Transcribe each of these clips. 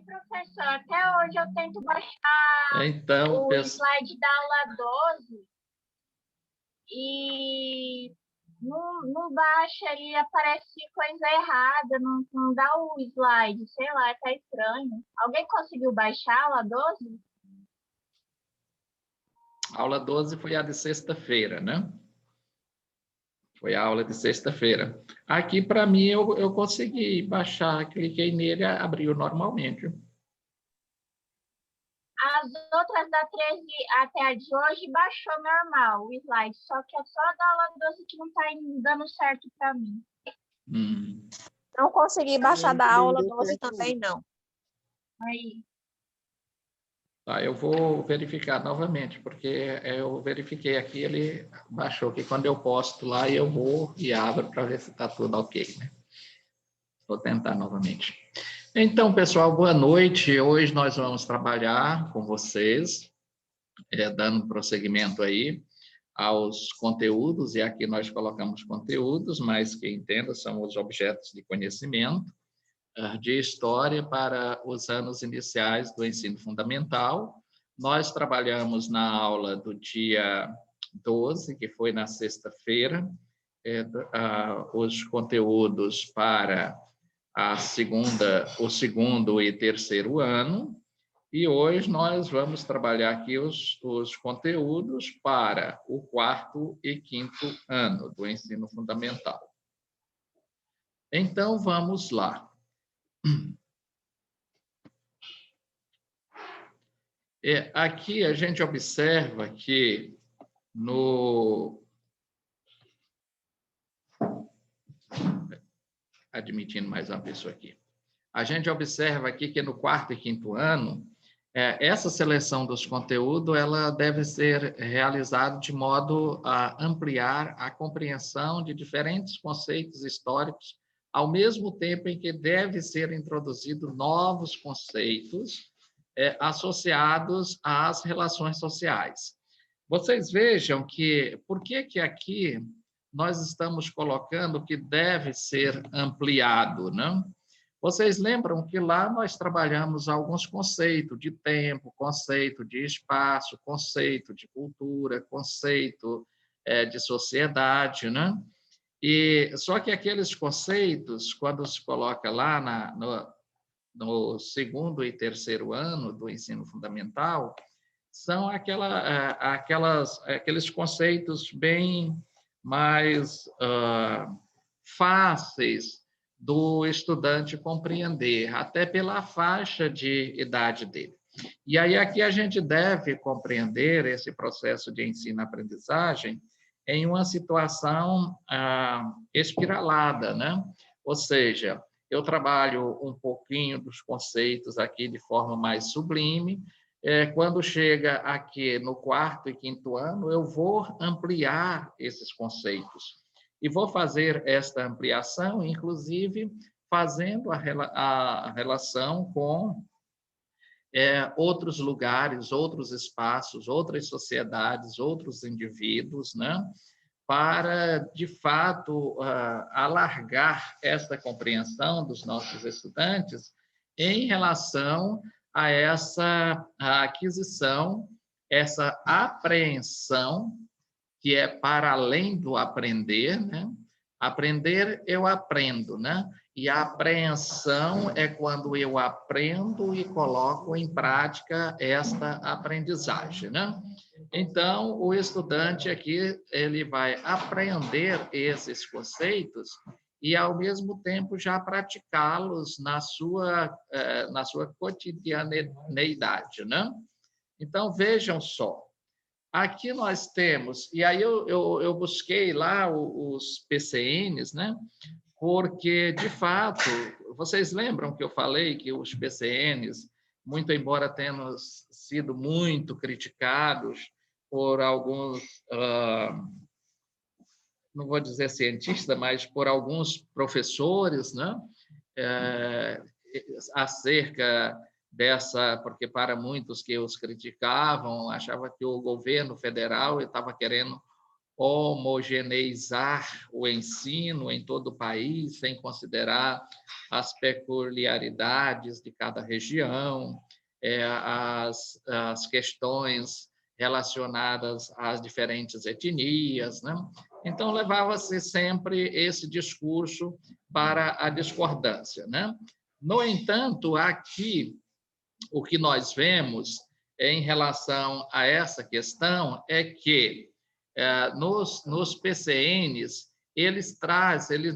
Professor, até hoje eu tento baixar Então, o slide da aula 12 e não baixa, ele aparece coisa errada, não dá o slide, sei lá, tá estranho. Alguém conseguiu baixar a aula 12? a aula 12 foi a de sexta-feira, né? Foi a aula de sexta-feira. Aqui, para mim, eu consegui baixar, cliquei nele, abriu normalmente. As outras da 13 até a de hoje baixou normal o slide, só que é só a da aula 12 que não está dando certo para mim. Não consegui baixar da aula 12 também, não. Aí. Tá, eu vou verificar novamente, porque eu verifiquei aqui, ele baixou, que quando eu posto lá, eu vou e abro para ver se está tudo ok, né? Vou tentar novamente. Então, pessoal, boa noite. Hoje nós vamos trabalhar com vocês, dando prosseguimento aí aos conteúdos, e aqui nós colocamos conteúdos, mas que entenda, são os objetos de conhecimento, de história para os anos iniciais do ensino fundamental. Nós trabalhamos na aula do dia 12, que foi na sexta-feira, os conteúdos para o segundo e terceiro ano, e hoje nós vamos trabalhar aqui os conteúdos para o quarto e quinto ano do ensino fundamental. Então, vamos lá. Aqui a gente observa que admitindo mais uma pessoa aqui. A gente observa aqui que no quarto e quinto ano, essa seleção dos conteúdos, ela deve ser realizada de modo a ampliar a compreensão de diferentes conceitos históricos, ao mesmo tempo em que deve ser introduzido novos conceitos associados às relações sociais. Vocês vejam que, por que aqui nós estamos colocando que deve ser ampliado, né? Vocês lembram que lá nós trabalhamos alguns conceitos de tempo, conceito de espaço, conceito de cultura, conceito de sociedade, né? E só que aqueles conceitos, quando se coloca lá no segundo e terceiro ano do ensino fundamental, são aqueles conceitos bem mais fáceis do estudante compreender, até pela faixa de idade dele. E aí aqui a gente deve compreender esse processo de ensino-aprendizagem em uma situação espiralada, né? Ou seja, eu trabalho um pouquinho dos conceitos aqui de forma mais sublime. Quando chega aqui no quarto e quinto ano, eu vou ampliar esses conceitos. E vou fazer esta ampliação, inclusive, fazendo a relação com outros lugares, outros espaços, outras sociedades, outros indivíduos, né? Para, de fato, alargar esta compreensão dos nossos estudantes em relação a essa aquisição, essa apreensão, que é para além do aprender, né? Aprender, eu aprendo, né? E a apreensão é quando eu aprendo e coloco em prática esta aprendizagem, né? Então, o estudante aqui, ele vai aprender esses conceitos e, ao mesmo tempo, já praticá-los na sua cotidianeidade, né? Então, vejam só, aqui nós temos, e aí eu busquei lá os PCNs, né? Porque, de fato, vocês lembram que eu falei que os PCNs, muito embora tenham sido muito criticados por alguns, não vou dizer cientistas, mas por alguns professores, né? Acerca dessa, porque para muitos que os criticavam, achava que o governo federal estava querendo homogeneizar o ensino em todo o país, sem considerar as peculiaridades de cada região, as questões relacionadas às diferentes etnias, né? Então, levava-se sempre esse discurso para a discordância, né? No entanto, aqui, o que nós vemos em relação a essa questão é que nos PCNs, eles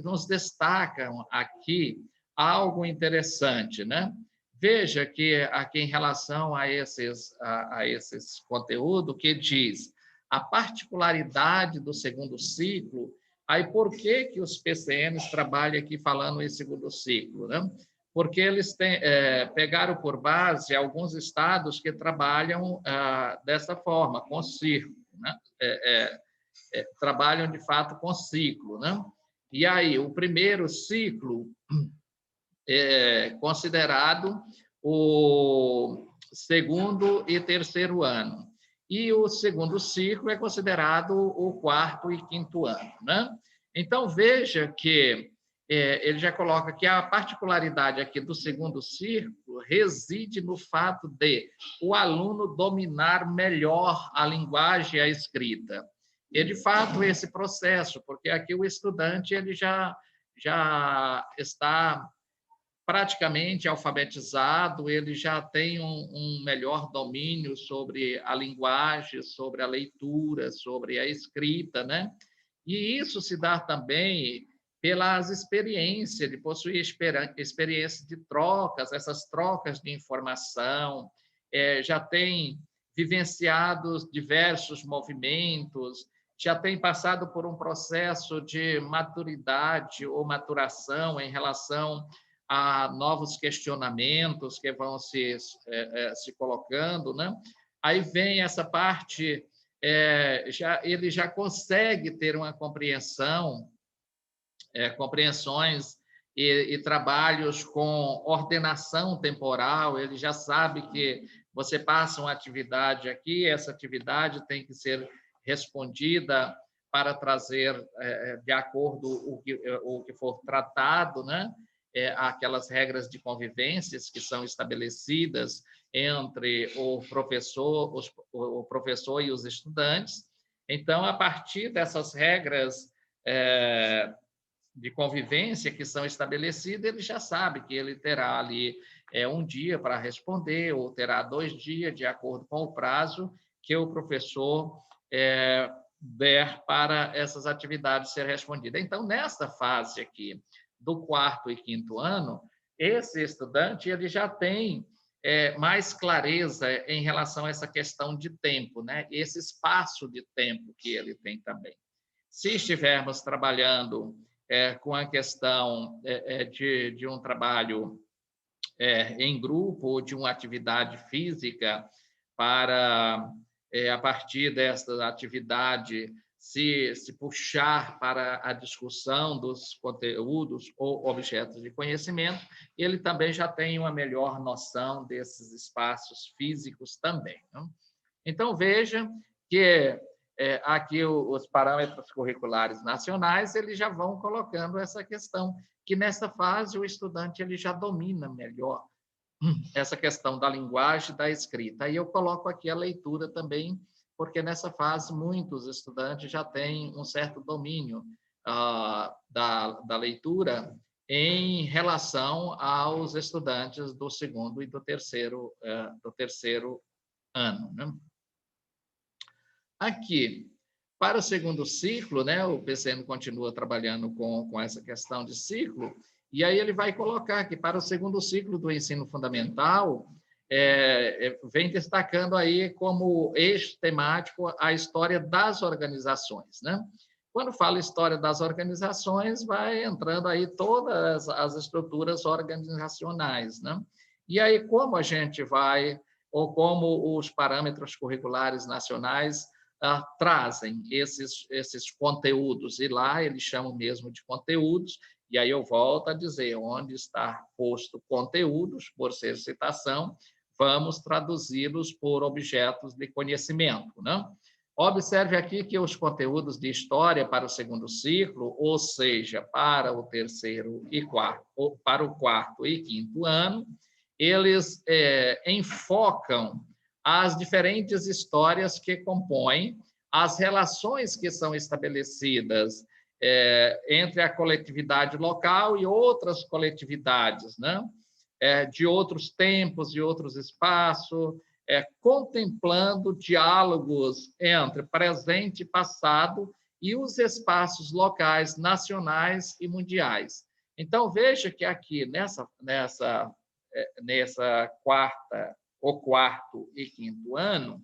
nos destacam aqui algo interessante, né? Veja que aqui em relação a esses conteúdos, que diz a particularidade do segundo ciclo, aí por que os PCNs trabalham aqui falando em segundo ciclo, né? Porque eles pegaram por base alguns estados que trabalham dessa forma, com ciclo, né? Trabalham, de fato, com ciclo, né? E aí, o primeiro ciclo é considerado o segundo e terceiro ano, e o segundo ciclo é considerado o quarto e quinto ano, né? Então, veja que ele já coloca que a particularidade aqui do segundo ciclo reside no fato de o aluno dominar melhor a linguagem e a escrita. E, de fato, esse processo, porque aqui o estudante ele já está praticamente alfabetizado, ele já tem um melhor domínio sobre a linguagem, sobre a leitura, sobre a escrita, né? E isso se dá também pelas experiências, de possuir experiências de trocas, essas trocas de informação, já tem vivenciado diversos movimentos, já tem passado por um processo de maturidade ou maturação em relação a novos questionamentos que vão se colocando, né? Aí vem essa parte, ele já consegue ter uma compreensões e trabalhos com ordenação temporal, ele já sabe que você passa uma atividade aqui, essa atividade tem que ser respondida para trazer de acordo o que for tratado, né? Aquelas regras de convivências que são estabelecidas entre o professor e os estudantes. Então, a partir dessas regras de convivência que são estabelecidas, ele já sabe que ele terá ali um dia para responder, ou terá 2 dias, de acordo com o prazo que o professor der para essas atividades ser respondidas. Então, nesta fase aqui, do quarto e quinto ano, esse estudante ele já tem mais clareza em relação a essa questão de tempo, né? Esse espaço de tempo que ele tem também. Se estivermos trabalhando com a questão de um trabalho em grupo ou de uma atividade física, para, a partir dessa atividade, se puxar para a discussão dos conteúdos ou objetos de conhecimento, ele também já tem uma melhor noção desses espaços físicos também, né? Então, veja que aqui os parâmetros curriculares nacionais, eles já vão colocando essa questão, que nessa fase o estudante ele já domina melhor essa questão da linguagem e da escrita. Aí eu coloco aqui a leitura também, porque nessa fase muitos estudantes já têm um certo domínio da leitura em relação aos estudantes do segundo e do terceiro ano, né? Aqui, para o segundo ciclo, né, o PCN continua trabalhando com essa questão de ciclo, e aí ele vai colocar que para o segundo ciclo do ensino fundamental, vem destacando aí como eixo temático a história das organizações, né? Quando fala história das organizações, vai entrando aí todas as estruturas organizacionais, né? E aí como a gente vai, ou como os parâmetros curriculares nacionais trazem esses conteúdos, e lá eles chamam mesmo de conteúdos, e aí eu volto a dizer, onde está posto conteúdos, por ser citação, vamos traduzi-los por objetos de conhecimento, né? Observe aqui que os conteúdos de história para o segundo ciclo, ou seja, para o terceiro e quarto, ou para o quarto e quinto ano, eles enfocam as diferentes histórias que compõem as relações que são estabelecidas entre a coletividade local e outras coletividades, né? De outros tempos, de outros espaços, contemplando diálogos entre presente e passado e os espaços locais, nacionais e mundiais. Então, veja que aqui, nessa quarto e quinto ano,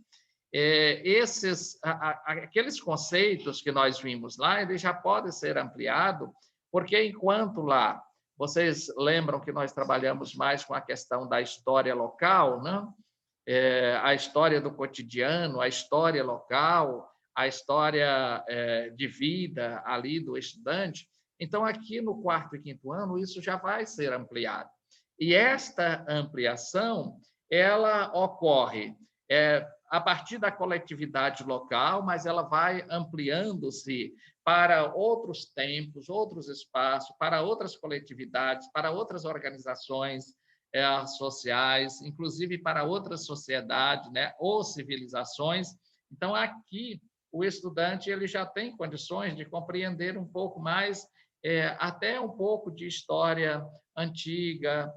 aqueles conceitos que nós vimos lá, eles já podem ser ampliados, porque enquanto lá, vocês lembram que nós trabalhamos mais com a questão da história local, né? A história do cotidiano, a história local, a história de vida ali do estudante. Então, aqui no quarto e quinto ano, isso já vai ser ampliado. E esta ampliação, ela ocorre a partir da coletividade local, mas ela vai ampliando-se para outros tempos, outros espaços, para outras coletividades, para outras organizações sociais, inclusive para outras sociedades, né, ou civilizações. Então, aqui, o estudante ele já tem condições de compreender um pouco mais, até um pouco de história antiga,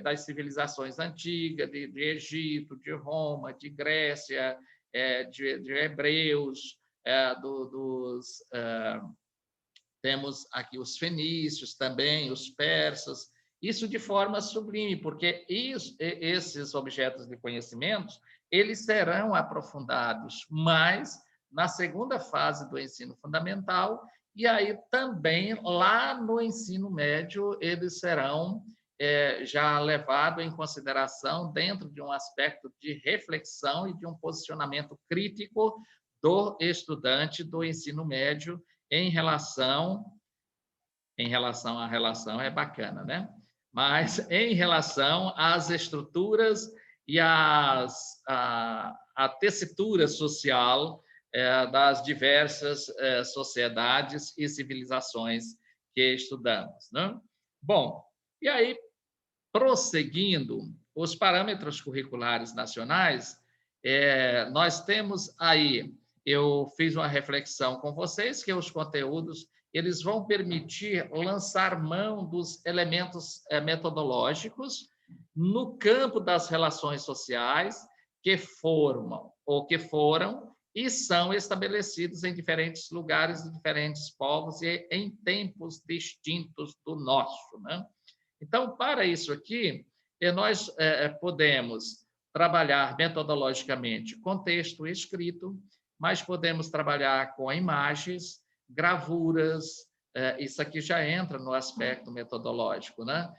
das civilizações antigas, de Egito, de Roma, de Grécia, de hebreus, temos aqui os fenícios também, os persas, isso de forma sublime, porque esses objetos de conhecimento, eles serão aprofundados mais na segunda fase do ensino fundamental, e aí também lá no ensino médio eles serão já levados em consideração dentro de um aspecto de reflexão e de um posicionamento crítico do estudante do ensino médio em relação à relação é bacana, né? Mas em relação às estruturas e a tessitura social das diversas sociedades e civilizações que estudamos, né? Bom, e aí, prosseguindo, os parâmetros curriculares nacionais, nós temos aí, eu fiz uma reflexão com vocês, que os conteúdos eles vão permitir lançar mão dos elementos metodológicos no campo das relações sociais que foram e são estabelecidos em diferentes lugares de diferentes povos e em tempos distintos do nosso, né? Então, para isso aqui, nós podemos trabalhar metodologicamente com texto escrito, mas podemos trabalhar com imagens, gravuras, isso aqui já entra no aspecto metodológico, né?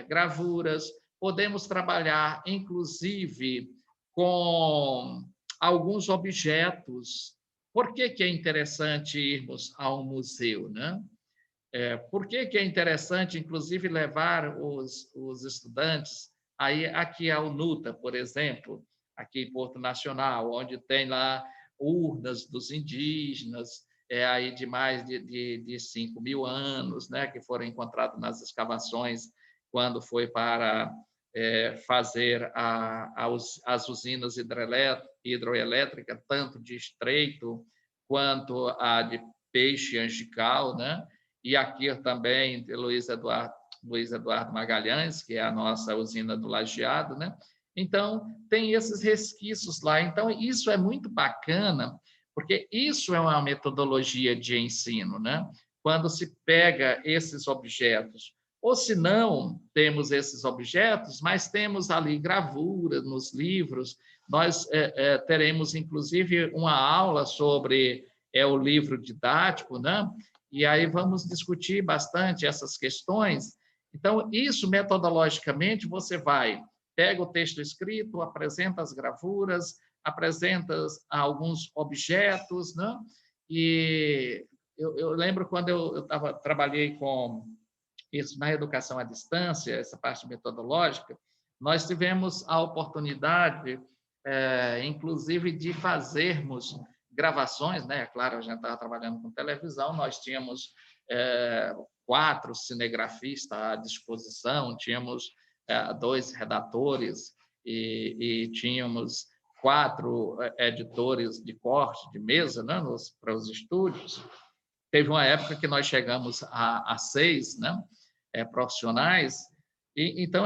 Gravuras, podemos trabalhar, inclusive, com alguns objetos. Por que é interessante irmos a um museu, né? Por que é interessante, inclusive, levar os estudantes aí, aqui ao NUTA, por exemplo, aqui em Porto Nacional, onde tem lá urnas dos indígenas, aí de mais de 5 mil anos, né, que foram encontrados nas escavações quando foi para fazer as usinas hidroelétricas, tanto de Estreito quanto a de Peixe Angical, né? E aqui também de Luiz Eduardo Magalhães, que é a nossa usina do Lajeado, né? Então, tem esses resquícios lá. Então, isso é muito bacana, porque isso é uma metodologia de ensino, né? Quando se pega esses objetos, ou se não temos esses objetos, mas temos ali gravura nos livros, nós teremos, inclusive, uma aula sobre o livro didático, né? E aí vamos discutir bastante essas questões. Então, isso metodologicamente, você pega o texto escrito, apresenta as gravuras, apresenta alguns objetos, né? E eu lembro quando eu trabalhei com isso na educação à distância, essa parte metodológica, nós tivemos a oportunidade, inclusive, de fazermos gravações, né? Claro, a gente estava trabalhando com televisão, nós tínhamos 4 cinegrafistas à disposição, tínhamos 2 redatores e tínhamos 4 editores de corte de mesa, né? Para os estúdios. Teve uma época que nós chegamos a 6, né? Profissionais, e então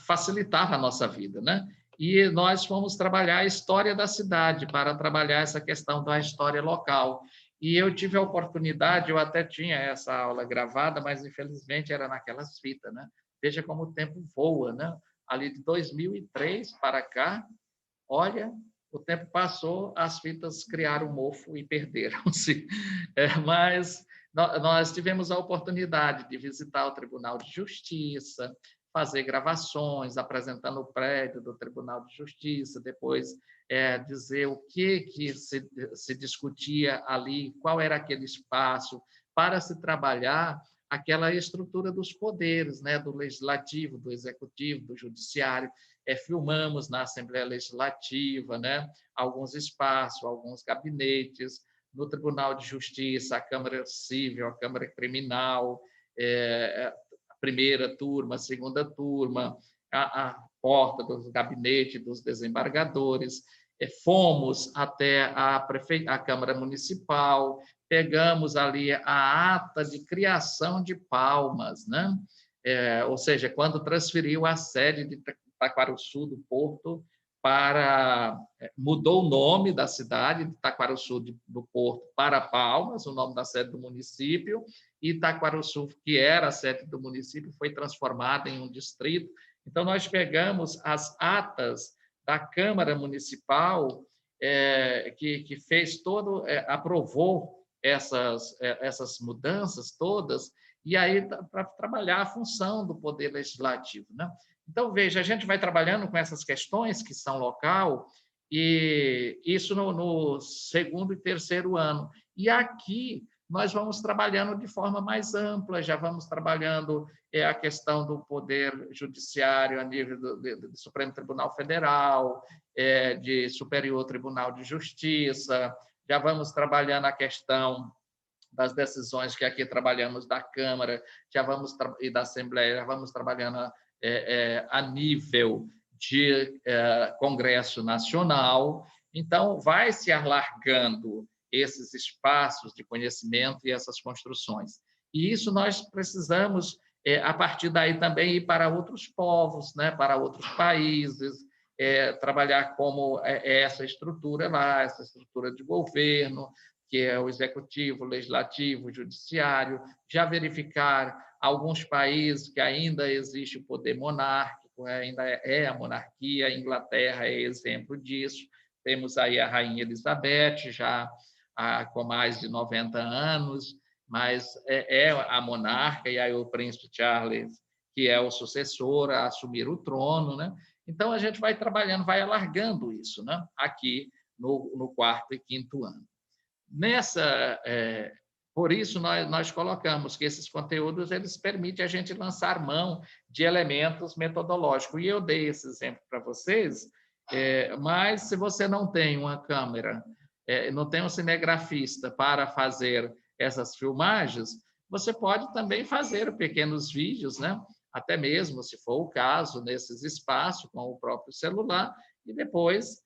facilitava a nossa vida, né? E nós fomos trabalhar a história da cidade, para trabalhar essa questão da história local. E eu tive a oportunidade, eu até tinha essa aula gravada, mas infelizmente era naquelas fitas, né? Veja como o tempo voa, né? Ali de 2003 para cá, olha, o tempo passou, as fitas criaram mofo e perderam-se. Mas nós tivemos a oportunidade de visitar o Tribunal de Justiça, fazer gravações, apresentando o prédio do Tribunal de Justiça, depois dizer o que se discutia ali, qual era aquele espaço, para se trabalhar aquela estrutura dos poderes, né, do Legislativo, do Executivo, do Judiciário. Filmamos na Assembleia Legislativa, né, alguns espaços, alguns gabinetes, no Tribunal de Justiça, a Câmara Civil, a Câmara Criminal, a primeira turma, a segunda turma, a porta do gabinete dos desembargadores. Fomos até a Câmara Municipal, pegamos ali a ata de criação de Palmas, né? Ou seja, quando transferiu a sede de Taquarussu do Porto mudou o nome da cidade, de Taquarussu do Porto para Palmas, o nome da sede do município, e Taquarussu, que era a sede do município, foi transformada em um distrito. Então, nós pegamos as atas da Câmara Municipal, que fez aprovou essas mudanças todas, e aí para trabalhar a função do Poder Legislativo, né? Então, veja, a gente vai trabalhando com essas questões que são local, e isso no segundo e terceiro ano. E aqui nós vamos trabalhando de forma mais ampla, já vamos trabalhando a questão do Poder Judiciário a nível do Supremo Tribunal Federal, de Superior Tribunal de Justiça, já vamos trabalhando a questão das decisões que aqui trabalhamos da Câmara, e da Assembleia, já vamos trabalhando a nível de Congresso Nacional. Então, vai se alargando esses espaços de conhecimento e essas construções. E isso nós precisamos, a partir daí, também ir para outros povos, né, para outros países, trabalhar como essa estrutura lá, essa estrutura de governo, que é o executivo, o legislativo, o judiciário, já verificar alguns países que ainda existe o poder monárquico, ainda é a monarquia, a Inglaterra é exemplo disso. Temos aí a Rainha Elizabeth, já com mais de 90 anos, mas é a monarca, e aí o príncipe Charles, que é o sucessor a assumir o trono, né? Então, a gente vai trabalhando, vai alargando isso, né? Aqui no quarto e quinto ano. Por isso, nós colocamos que esses conteúdos eles permitem a gente lançar mão de elementos metodológicos. E eu dei esse exemplo para vocês, mas se você não tem uma câmera, não tem um cinegrafista para fazer essas filmagens, você pode também fazer pequenos vídeos, né? Até mesmo, se for o caso, nesses espaços, com o próprio celular, e depois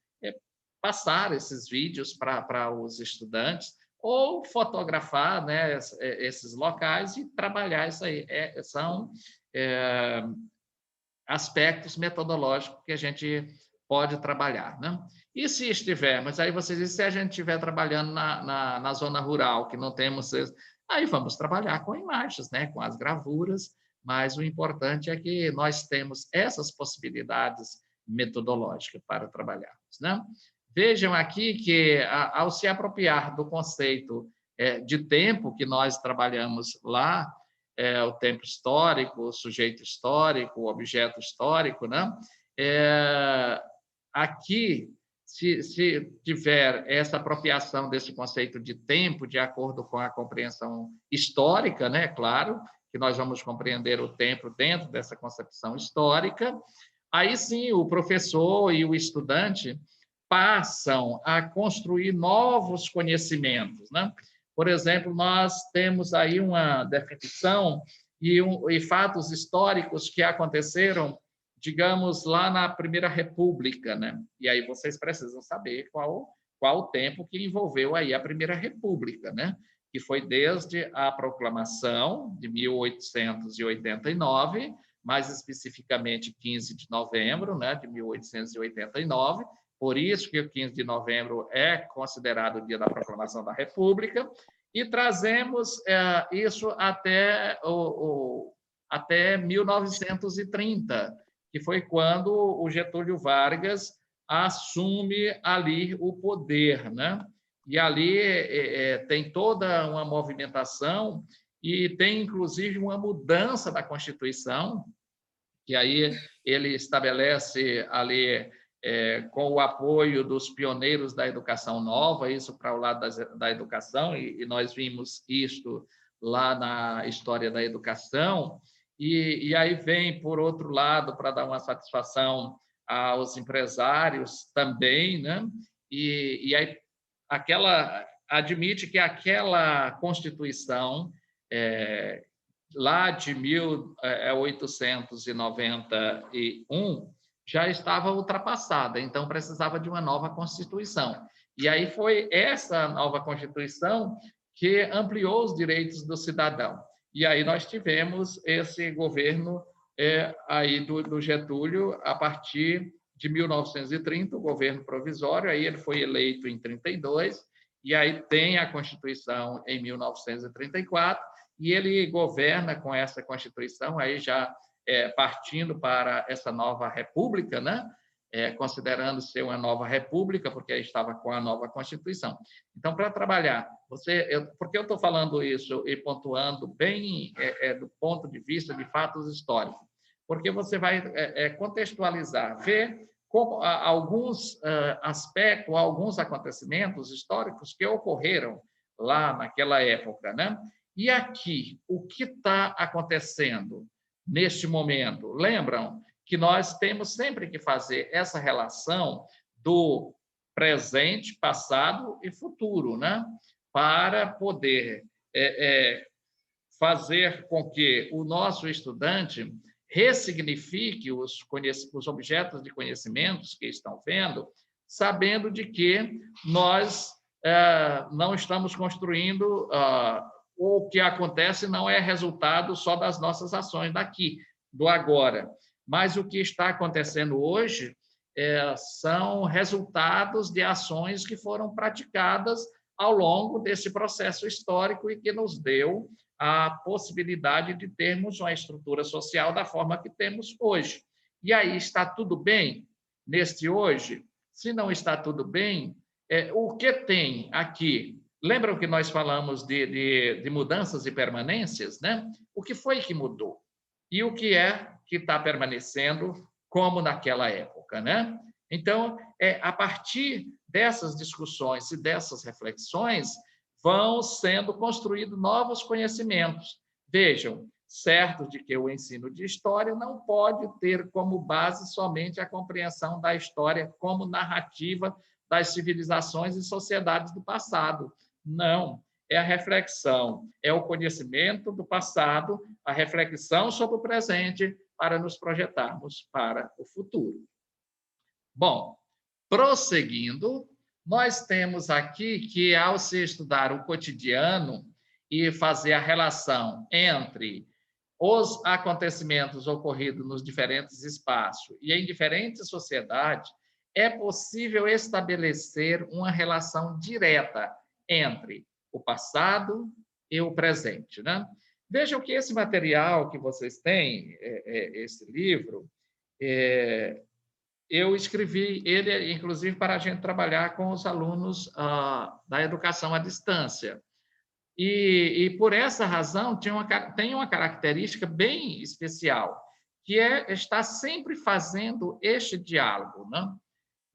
passar esses vídeos para os estudantes, ou fotografar, né, esses locais e trabalhar isso aí. São aspectos metodológicos que a gente pode trabalhar, né? E se estiver, mas aí vocês dizem, se a gente estiver trabalhando na zona rural, que não temos, aí vamos trabalhar com imagens, né, com as gravuras, mas o importante é que nós temos essas possibilidades metodológicas para trabalharmos, né? Vejam aqui que, ao se apropriar do conceito de tempo que nós trabalhamos lá, o tempo histórico, o sujeito histórico, o objeto histórico, né? Aqui, se tiver essa apropriação desse conceito de tempo, de acordo com a compreensão histórica, né? Claro, que nós vamos compreender o tempo dentro dessa concepção histórica, aí sim o professor e o estudante passam a construir novos conhecimentos, né? Por exemplo, nós temos aí uma definição e fatos históricos que aconteceram, digamos, lá na Primeira República, né? E aí vocês precisam saber qual o tempo que envolveu aí a Primeira República, né? Que foi desde a proclamação de 1889, mais especificamente 15 de novembro, né, de 1889. Por isso que o 15 de novembro é considerado o dia da proclamação da República, e trazemos isso até 1930, que foi quando o Getúlio Vargas assume ali o poder, né? E ali tem toda uma movimentação e tem, inclusive, uma mudança da Constituição, que aí ele estabelece ali, com o apoio dos pioneiros da educação nova, isso para o lado da educação, e nós vimos isto lá na história da educação, e aí vem, por outro lado, para dar uma satisfação aos empresários também, né? E aí admite que aquela Constituição lá de 1891 já estava ultrapassada, então precisava de uma nova Constituição. E aí foi essa nova Constituição que ampliou os direitos do cidadão. E aí nós tivemos esse governo aí do Getúlio a partir de 1930, o governo provisório, aí ele foi eleito em 32, e aí tem a Constituição em 1934, e ele governa com essa Constituição, aí já partindo para essa nova república, né? Considerando ser uma nova república, porque estava com a nova Constituição. Então, para trabalhar, por que eu estou falando isso e pontuando bem do ponto de vista de fatos históricos? Porque você vai contextualizar, ver como alguns aspectos, alguns acontecimentos históricos que ocorreram lá naquela época, né? E aqui, o que está acontecendo neste momento? Lembram que nós temos sempre que fazer essa relação do presente, passado e futuro, né? Para poder fazer com que o nosso estudante ressignifique os objetos de conhecimentos que estão vendo, sabendo de que nós não estamos construindo o que acontece não é resultado só das nossas ações daqui, do agora. Mas o que está acontecendo hoje são resultados de ações que foram praticadas ao longo desse processo histórico e que nos deu a possibilidade de termos uma estrutura social da forma que temos hoje. E aí, está tudo bem neste hoje? Se não está tudo bem, o que tem aqui? Lembram que nós falamos de mudanças e permanências, né? O que foi que mudou? E o que é que está permanecendo como naquela época, né? Então, a partir dessas discussões e dessas reflexões, vão sendo construídos novos conhecimentos. Vejam, certo de que o ensino de história não pode ter como base somente a compreensão da história como narrativa das civilizações e sociedades do passado. Não, é a reflexão, é o conhecimento do passado, a reflexão sobre o presente para nos projetarmos para o futuro. Bom, prosseguindo, nós temos aqui que, ao se estudar o cotidiano e fazer a relação entre os acontecimentos ocorridos nos diferentes espaços e em diferentes sociedades, é possível estabelecer uma relação direta entre o passado e o presente, né? Vejam que esse material que vocês têm, esse livro, eu escrevi ele, inclusive, para a gente trabalhar com os alunos da educação à distância. E por essa razão, tem uma característica bem especial, que é estar sempre fazendo este diálogo, né?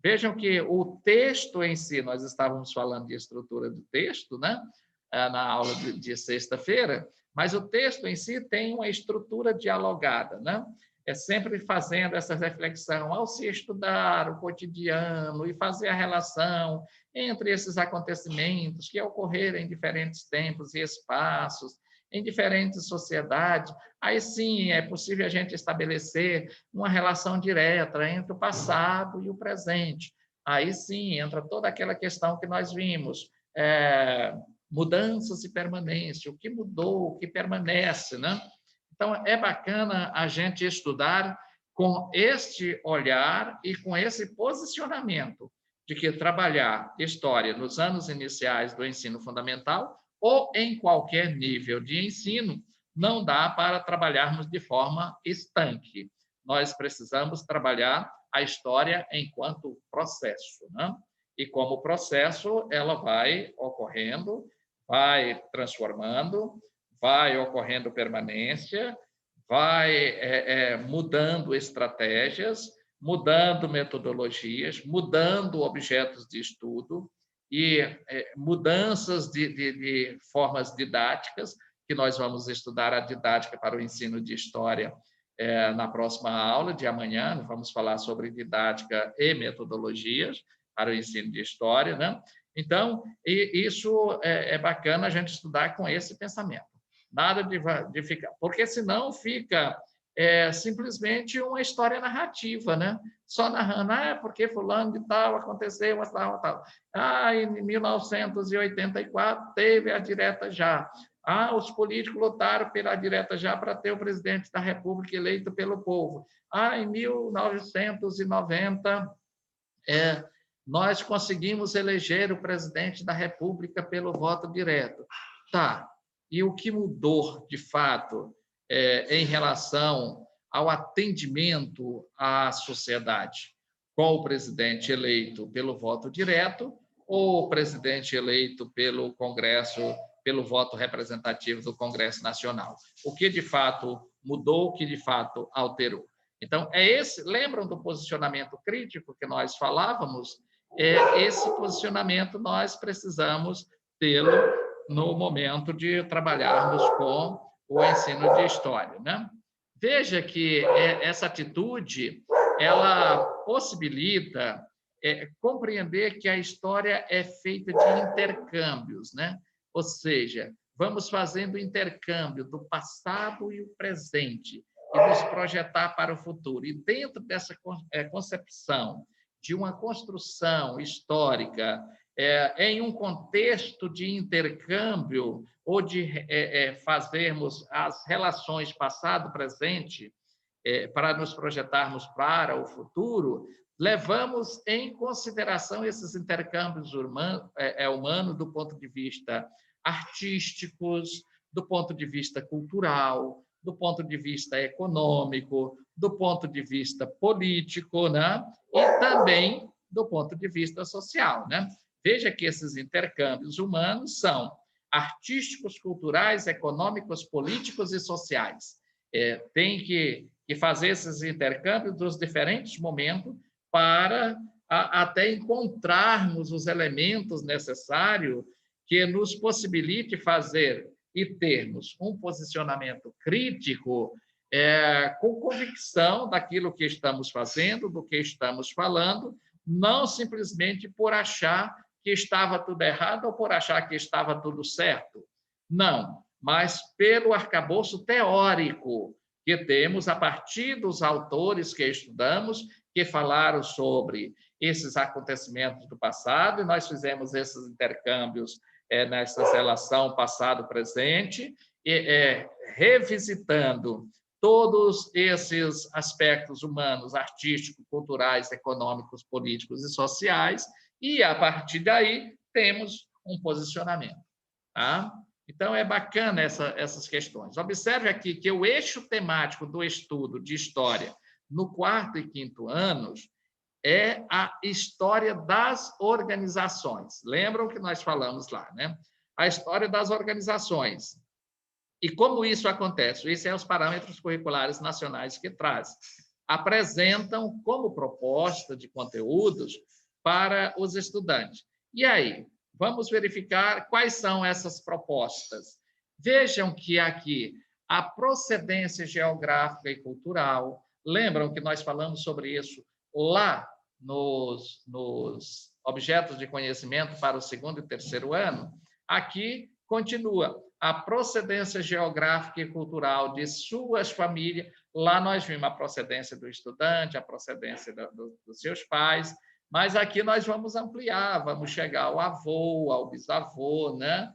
Vejam que o texto em si, nós estávamos falando de estrutura do texto, né? Na aula de sexta-feira, mas o texto em si tem uma estrutura dialogada, né? é sempre fazendo essa reflexão ao se estudar o cotidiano e fazer a relação entre esses acontecimentos que ocorreram em diferentes tempos e espaços, em diferentes sociedades, aí sim é possível a gente estabelecer uma relação direta entre o passado e o presente. Aí sim entra toda aquela questão que nós vimos, mudanças e permanência, o que mudou, o que permanece, né? Então, é bacana a gente estudar com este olhar e com esse posicionamento de que trabalhar história nos anos iniciais do ensino fundamental ou em qualquer nível de ensino não dá para trabalharmos de forma estanque. Nós precisamos trabalhar a história enquanto processo, né? E como processo, ela vai ocorrendo, vai transformando, vai ocorrendo permanência, vai mudando estratégias, mudando metodologias, mudando objetos de estudo e mudanças de formas didáticas, que nós vamos estudar a didática para o ensino de história na próxima aula de amanhã. Vamos falar sobre didática e metodologias para o ensino de história, né? Então, isso é bacana a gente estudar com esse pensamento. Nada de ficar... Porque senão fica simplesmente uma história narrativa, né? Só narrando, porque fulano de tal aconteceu, tal, tal. Em 1984 teve a direta já. Os políticos lutaram pela direta já para ter o presidente da República eleito pelo povo. Em 1990... nós conseguimos eleger o presidente da República pelo voto direto. Tá, e o que mudou, de fato, em relação ao atendimento à sociedade? Com o presidente eleito pelo voto direto ou o presidente eleito pelo Congresso, pelo voto representativo do Congresso Nacional? O que, de fato, mudou, o que, de fato, alterou? Então, lembram do posicionamento crítico que nós falávamos? Esse posicionamento nós precisamos tê-lo no momento de trabalharmos com o ensino de história, né? Veja que essa atitude, ela possibilita compreender que a história é feita de intercâmbios, né? Ou seja, vamos fazendo intercâmbio do passado e o presente e nos projetar para o futuro. E dentro dessa concepção de uma construção histórica em um contexto de intercâmbio ou de fazermos as relações passado-presente para nos projetarmos para o futuro, levamos em consideração esses intercâmbios humanos do ponto de vista artísticos, do ponto de vista cultural, do ponto de vista econômico, do ponto de vista político, né? E também do ponto de vista social, né? Veja que esses intercâmbios humanos são artísticos, culturais, econômicos, políticos e sociais. Tem que fazer esses intercâmbios dos diferentes momentos para até encontrarmos os elementos necessários que nos possibilite fazer e termos um posicionamento crítico com convicção daquilo que estamos fazendo, do que estamos falando, não simplesmente por achar que estava tudo errado ou por achar que estava tudo certo. Não, mas pelo arcabouço teórico que temos a partir dos autores que estudamos, que falaram sobre esses acontecimentos do passado, e nós fizemos esses intercâmbios nessa relação passado-presente, revisitando todos esses aspectos humanos, artísticos, culturais, econômicos, políticos e sociais, e, a partir daí, temos um posicionamento. Tá? Então, é bacana essas questões. Observe aqui que o eixo temático do estudo de história no 4º e 5º anos é a história das organizações. Lembram que nós falamos lá, né? A história das organizações. E como isso acontece? Esses são os parâmetros curriculares nacionais que trazem. Apresentam como proposta de conteúdos para os estudantes. E aí, vamos verificar quais são essas propostas. Vejam que aqui a procedência geográfica e cultural, Lembram que nós falamos sobre isso lá nos objetos de conhecimento para o segundo e terceiro ano? Aqui continua a procedência geográfica e cultural de suas famílias. Lá nós vimos a procedência do estudante, a procedência dos seus pais, mas aqui nós vamos ampliar, vamos chegar ao avô, ao bisavô, né?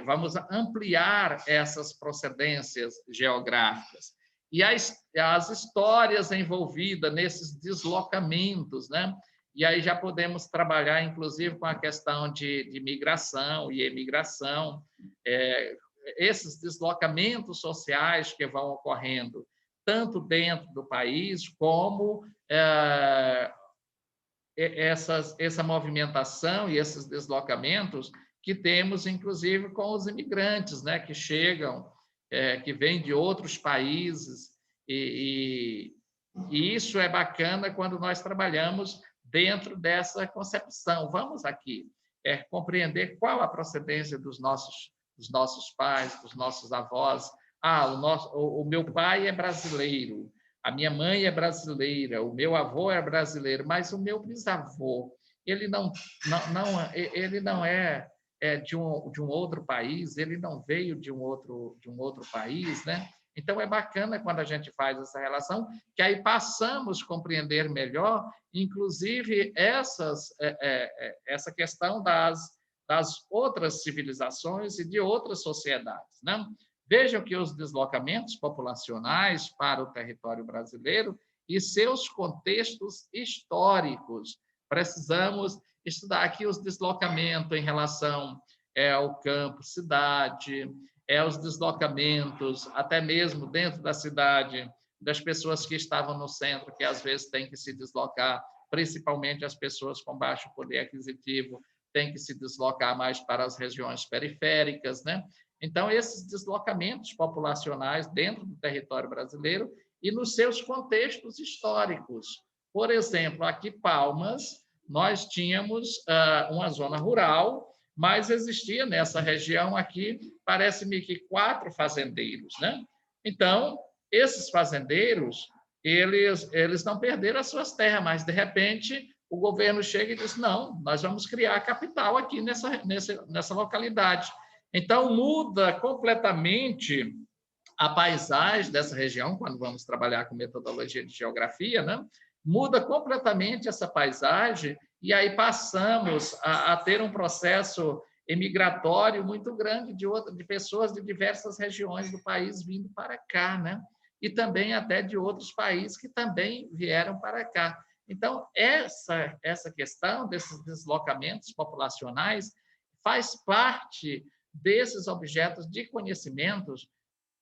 Vamos ampliar essas procedências geográficas. E as histórias envolvidas nesses deslocamentos, né? E aí já podemos trabalhar, inclusive, com a questão de migração e emigração, esses deslocamentos sociais que vão ocorrendo, tanto dentro do país, como essa movimentação e esses deslocamentos que temos, inclusive, com os imigrantes, né, que chegam, que vêm de outros países, e isso é bacana quando nós trabalhamos dentro dessa concepção. Vamos aqui compreender qual a procedência dos nossos pais, dos nossos avós. O meu pai é brasileiro, a minha mãe é brasileira, o meu avô é brasileiro, mas o meu bisavô, ele não é de um outro país, ele não veio de um outro país, né? Então, é bacana quando a gente faz essa relação, que aí passamos a compreender melhor, inclusive, essa questão das outras civilizações e de outras sociedades, né? Vejam que os deslocamentos populacionais para o território brasileiro e seus contextos históricos. Precisamos estudar aqui os deslocamentos em relação ao campo, cidade, os deslocamentos, até mesmo dentro da cidade, das pessoas que estavam no centro, que às vezes têm que se deslocar, principalmente as pessoas com baixo poder aquisitivo, têm que se deslocar mais para as regiões periféricas, né? Então, esses deslocamentos populacionais dentro do território brasileiro e nos seus contextos históricos. Por exemplo, aqui Palmas, nós tínhamos uma zona rural, mas existia nessa região aqui, parece-me que 4 fazendeiros, né? Então, esses fazendeiros, eles não perderam as suas terras, mas, de repente, o governo chega e diz, não, nós vamos criar a capital aqui nessa localidade. Então, muda completamente a paisagem dessa região, quando vamos trabalhar com metodologia de geografia, né? Muda completamente essa paisagem e aí passamos a ter um processo emigratório muito grande de pessoas de diversas regiões do país vindo para cá, né? E também até de outros países que também vieram para cá. Então, essa questão desses deslocamentos populacionais faz parte desses objetos de conhecimentos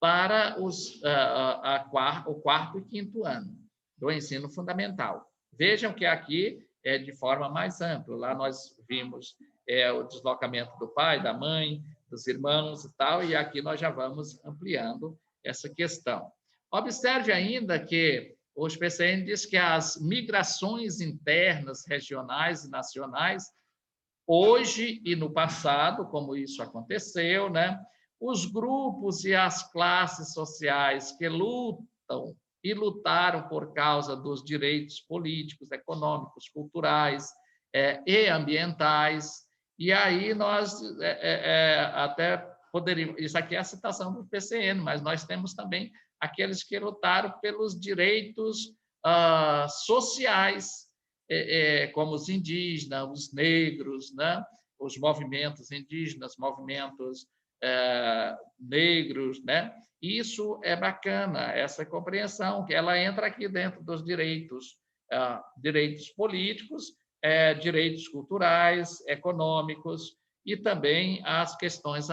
para o quarto e quinto ano do ensino fundamental. Vejam que aqui é de forma mais ampla. Lá nós vimos o deslocamento do pai, da mãe, dos irmãos e tal, e aqui nós já vamos ampliando essa questão. Observe ainda que o PCN diz que as migrações internas, regionais e nacionais, hoje e no passado, como isso aconteceu, né? Os grupos e as classes sociais que lutam e lutaram por causa dos direitos políticos, econômicos, culturais e ambientais. E aí nós até poderíamos... Isso aqui é a citação do PCN, mas nós temos também aqueles que lutaram pelos direitos sociais, como os indígenas, os negros, né? Os movimentos indígenas, movimentos negros, né? Isso é bacana, essa compreensão, que ela entra aqui dentro dos direitos políticos, direitos culturais, econômicos e também as questões